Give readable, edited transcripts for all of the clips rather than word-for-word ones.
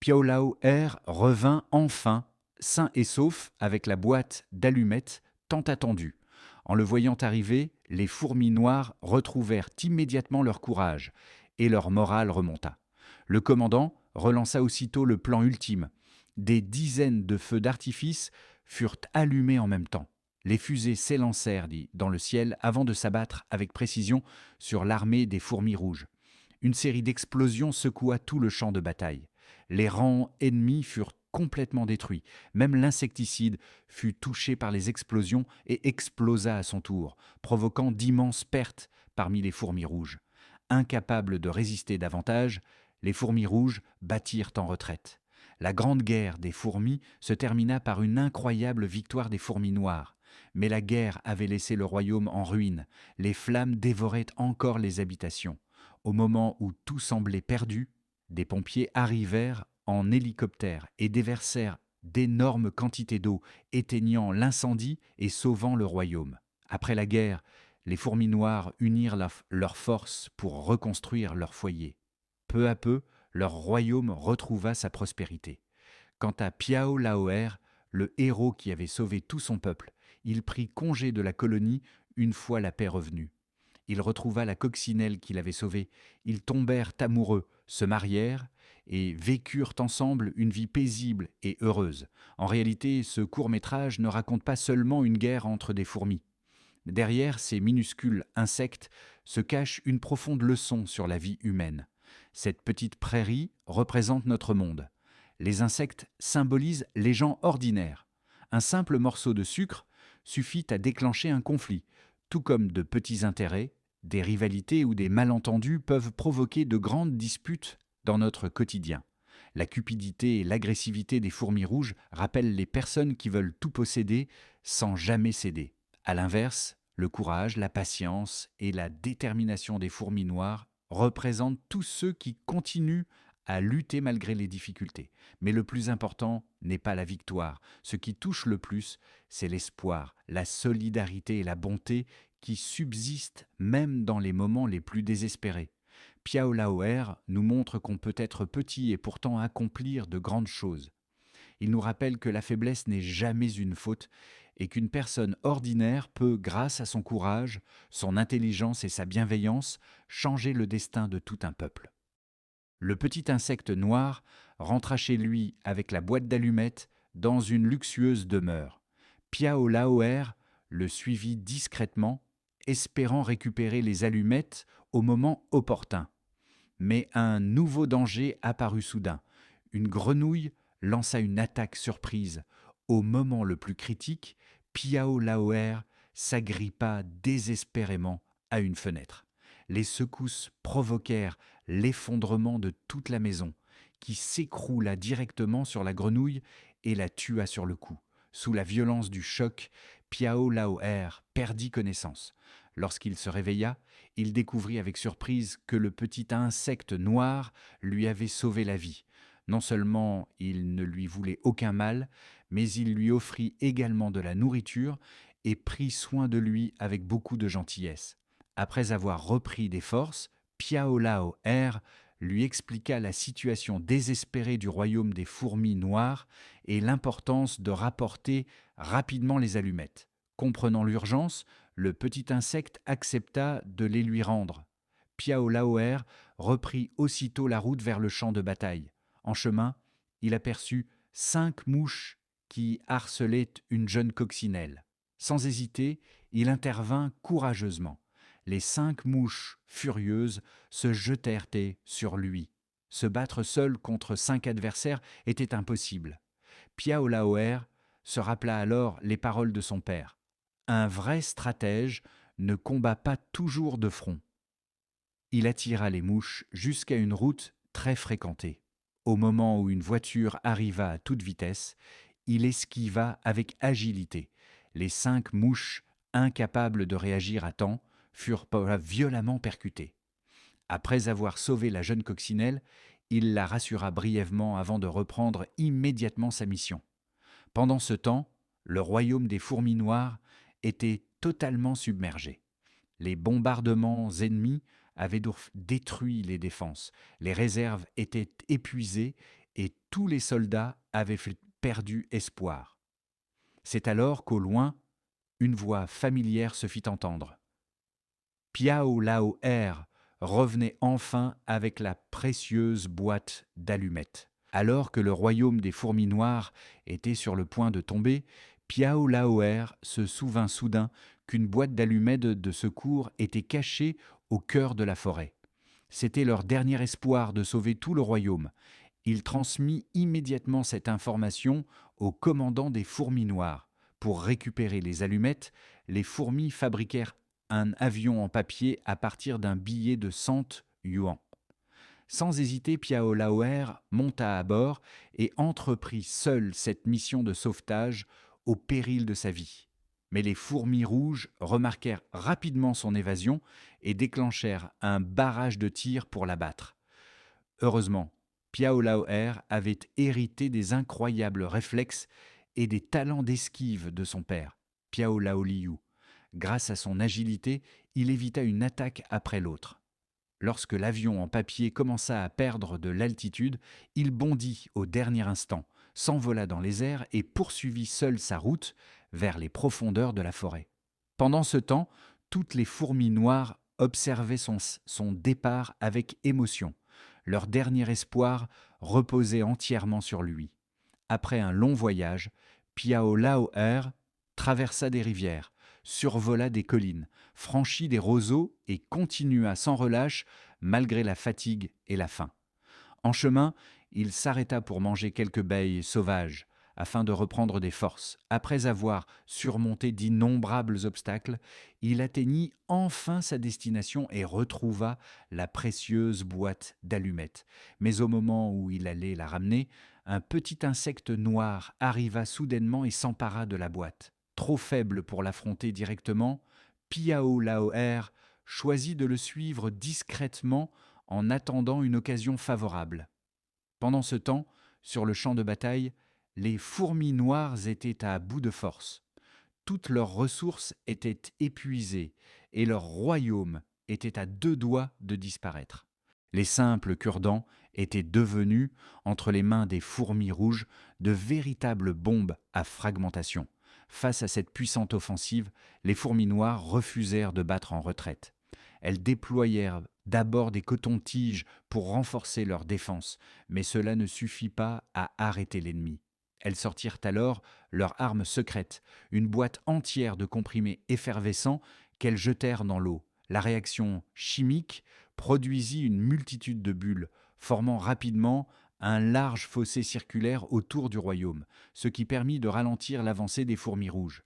Piaolao-air revint enfin, sain et sauf, avec la boîte d'allumettes tant attendue. En le voyant arriver, les fourmis noires retrouvèrent immédiatement leur courage, et leur morale remonta. Le commandant relança aussitôt le plan ultime. Des dizaines de feux d'artifice furent allumés en même temps. Les fusées s'élancèrent dans le ciel avant de s'abattre avec précision sur l'armée des fourmis rouges. Une série d'explosions secoua tout le champ de bataille. Les rangs ennemis furent complètement détruits. Même l'insecticide fut touché par les explosions et explosa à son tour, provoquant d'immenses pertes parmi les fourmis rouges. Incapables de résister davantage, les fourmis rouges battirent en retraite. La grande guerre des fourmis se termina par une incroyable victoire des fourmis noires. Mais la guerre avait laissé le royaume en ruine. Les flammes dévoraient encore les habitations. Au moment où tout semblait perdu, des pompiers arrivèrent en hélicoptère et déversèrent d'énormes quantités d'eau, éteignant l'incendie et sauvant le royaume. Après la guerre, les fourmis noires unirent leurs forces pour reconstruire leur foyer. Peu à peu, leur royaume retrouva sa prospérité. Quant à Piao Laoer, le héros qui avait sauvé tout son peuple, il prit congé de la colonie une fois la paix revenue. Il retrouva la coccinelle qu'il avait sauvée. Ils tombèrent amoureux, se marièrent et vécurent ensemble une vie paisible et heureuse. En réalité, ce court-métrage ne raconte pas seulement une guerre entre des fourmis. Derrière ces minuscules insectes se cache une profonde leçon sur la vie humaine. Cette petite prairie représente notre monde. Les insectes symbolisent les gens ordinaires. Un simple morceau de sucre suffit à déclencher un conflit, tout comme de petits intérêts, des rivalités ou des malentendus peuvent provoquer de grandes disputes dans notre quotidien. La cupidité et l'agressivité des fourmis rouges rappellent les personnes qui veulent tout posséder sans jamais céder. À l'inverse, le courage, la patience et la détermination des fourmis noires représentent tous ceux qui continuent à lutter malgré les difficultés. Mais le plus important n'est pas la victoire. Ce qui touche le plus, c'est l'espoir, la solidarité et la bonté qui subsistent même dans les moments les plus désespérés. Piao Laoer nous montre qu'on peut être petit et pourtant accomplir de grandes choses. Il nous rappelle que la faiblesse n'est jamais une faute et qu'une personne ordinaire peut, grâce à son courage, son intelligence et sa bienveillance, changer le destin de tout un peuple. Le petit insecte noir rentra chez lui avec la boîte d'allumettes dans une luxueuse demeure. Piao Laoer le suivit discrètement, espérant récupérer les allumettes au moment opportun. Mais un nouveau danger apparut soudain. Une grenouille lança une attaque surprise. Au moment le plus critique, Piao Laoer s'agrippa désespérément à une fenêtre. Les secousses provoquèrent l'effondrement de toute la maison, qui s'écroula directement sur la grenouille et la tua sur le coup. Sous la violence du choc, Piao Laoer perdit connaissance. Lorsqu'il se réveilla, il découvrit avec surprise que le petit insecte noir lui avait sauvé la vie. Non seulement il ne lui voulait aucun mal, mais il lui offrit également de la nourriture et prit soin de lui avec beaucoup de gentillesse. Après avoir repris des forces, Piao Lao Er lui expliqua la situation désespérée du royaume des fourmis noires et l'importance de rapporter rapidement les allumettes. Comprenant l'urgence, le petit insecte accepta de les lui rendre. Piao Laoer reprit aussitôt la route vers le champ de bataille. En chemin, il aperçut 5 mouches qui harcelaient une jeune coccinelle. Sans hésiter, il intervint courageusement. Les 5 mouches, furieuses, se jetèrent sur lui. Se battre seul contre 5 adversaires était impossible. Piao Laoer se rappela alors les paroles de son père. Un vrai stratège ne combat pas toujours de front. Il attira les mouches jusqu'à une route très fréquentée. Au moment où une voiture arriva à toute vitesse, il esquiva avec agilité. Les 5 mouches, incapables de réagir à temps, furent violemment percutées. Après avoir sauvé la jeune coccinelle, il la rassura brièvement avant de reprendre immédiatement sa mission. Pendant ce temps, le royaume des fourmis noires était totalement submergé. Les bombardements ennemis avaient détruit les défenses. Les réserves étaient épuisées et tous les soldats avaient perdu espoir. C'est alors qu'au loin, une voix familière se fit entendre. Piao Lao Er revenait enfin avec la précieuse boîte d'allumettes. Alors que le royaume des fourmis noires était sur le point de tomber, Piao Laoer se souvint soudain qu'une boîte d'allumettes de secours était cachée au cœur de la forêt. C'était leur dernier espoir de sauver tout le royaume. Il transmit immédiatement cette information au commandant des fourmis noires. Pour récupérer les allumettes, les fourmis fabriquèrent un avion en papier à partir d'un billet de 100 yuan. Sans hésiter, Piao Laoer monta à bord et entreprit seul cette mission de sauvetage au péril de sa vie. Mais les fourmis rouges remarquèrent rapidement son évasion et déclenchèrent un barrage de tirs pour l'abattre. Heureusement, Piao Laoer avait hérité des incroyables réflexes et des talents d'esquive de son père, Piao Laoliu. Grâce à son agilité, il évita une attaque après l'autre. Lorsque l'avion en papier commença à perdre de l'altitude, il bondit au dernier instant, s'envola dans les airs et poursuivit seul sa route vers les profondeurs de la forêt. Pendant ce temps, toutes les fourmis noires observaient son départ avec émotion. Leur dernier espoir reposait entièrement sur lui. Après un long voyage, Piao Laoer traversa des rivières, survola des collines, franchit des roseaux et continua sans relâche malgré la fatigue et la faim. En chemin, il s'arrêta pour manger quelques baies sauvages afin de reprendre des forces. Après avoir surmonté d'innombrables obstacles, il atteignit enfin sa destination et retrouva la précieuse boîte d'allumettes. Mais au moment où il allait la ramener, un petit insecte noir arriva soudainement et s'empara de la boîte. Trop faible pour l'affronter directement, Piao Laoer choisit de le suivre discrètement en attendant une occasion favorable. Pendant ce temps, sur le champ de bataille, les fourmis noires étaient à bout de force. Toutes leurs ressources étaient épuisées et leur royaume était à deux doigts de disparaître. Les simples cure-dents étaient devenus, entre les mains des fourmis rouges, de véritables bombes à fragmentation. Face à cette puissante offensive, les fourmis noires refusèrent de battre en retraite. Elles déployèrent d'abord des cotons-tiges pour renforcer leur défense, mais cela ne suffit pas à arrêter l'ennemi. Elles sortirent alors leur arme secrète, une boîte entière de comprimés effervescents qu'elles jetèrent dans l'eau. La réaction chimique produisit une multitude de bulles, formant rapidement un large fossé circulaire autour du royaume, ce qui permit de ralentir l'avancée des fourmis rouges.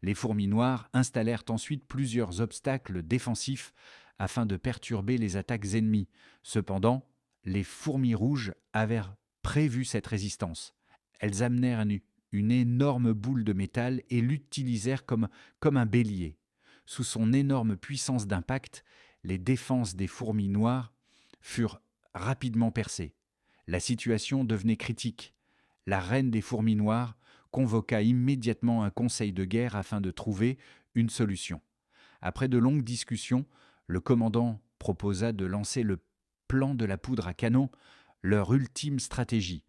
Les fourmis noires installèrent ensuite plusieurs obstacles défensifs afin de perturber les attaques ennemies. Cependant, les fourmis rouges avaient prévu cette résistance. Elles amenèrent une énorme boule de métal et l'utilisèrent comme un bélier. Sous son énorme puissance d'impact, les défenses des fourmis noires furent rapidement percées. La situation devenait critique. La reine des fourmis noires convoqua immédiatement un conseil de guerre afin de trouver une solution. Après de longues discussions, le commandant proposa de lancer le plan de la poudre à canon, leur ultime stratégie.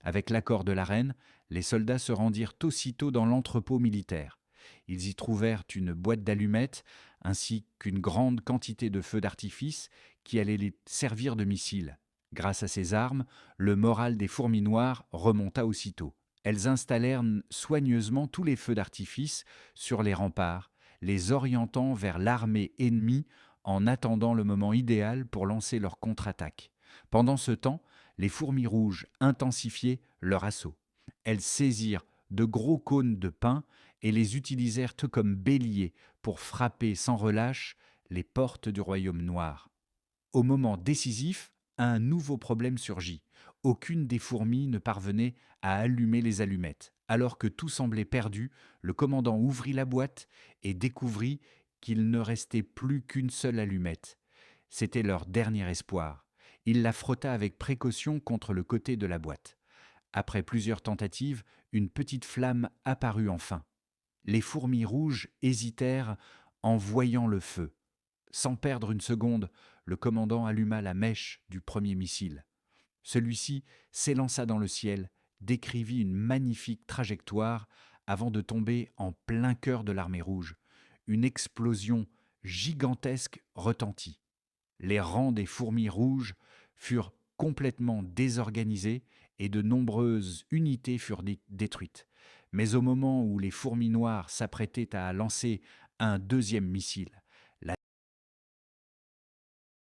Avec l'accord de la reine, les soldats se rendirent aussitôt dans l'entrepôt militaire. Ils y trouvèrent une boîte d'allumettes ainsi qu'une grande quantité de feux d'artifice qui allaient les servir de missiles. Grâce à ces armes, le moral des fourmis noires remonta aussitôt. Elles installèrent soigneusement tous les feux d'artifice sur les remparts, les orientant vers l'armée ennemie en attendant le moment idéal pour lancer leur contre-attaque. Pendant ce temps, les fourmis rouges intensifiaient leur assaut. Elles saisirent de gros cônes de pin et les utilisèrent comme béliers pour frapper sans relâche les portes du royaume noir. Au moment décisif, un nouveau problème surgit. Aucune des fourmis ne parvenait à allumer les allumettes. Alors que tout semblait perdu, le commandant ouvrit la boîte et découvrit qu'il ne restait plus qu'une seule allumette. C'était leur dernier espoir. Il la frotta avec précaution contre le côté de la boîte. Après plusieurs tentatives, une petite flamme apparut enfin. Les fourmis rouges hésitèrent en voyant le feu. Sans perdre une seconde, le commandant alluma la mèche du premier missile. Celui-ci s'élança dans le ciel, décrivit une magnifique trajectoire avant de tomber en plein cœur de l'armée rouge. Une explosion gigantesque retentit. Les rangs des fourmis rouges furent complètement désorganisés et de nombreuses unités furent détruites. Mais au moment où les fourmis noires s'apprêtaient à lancer un deuxième missile,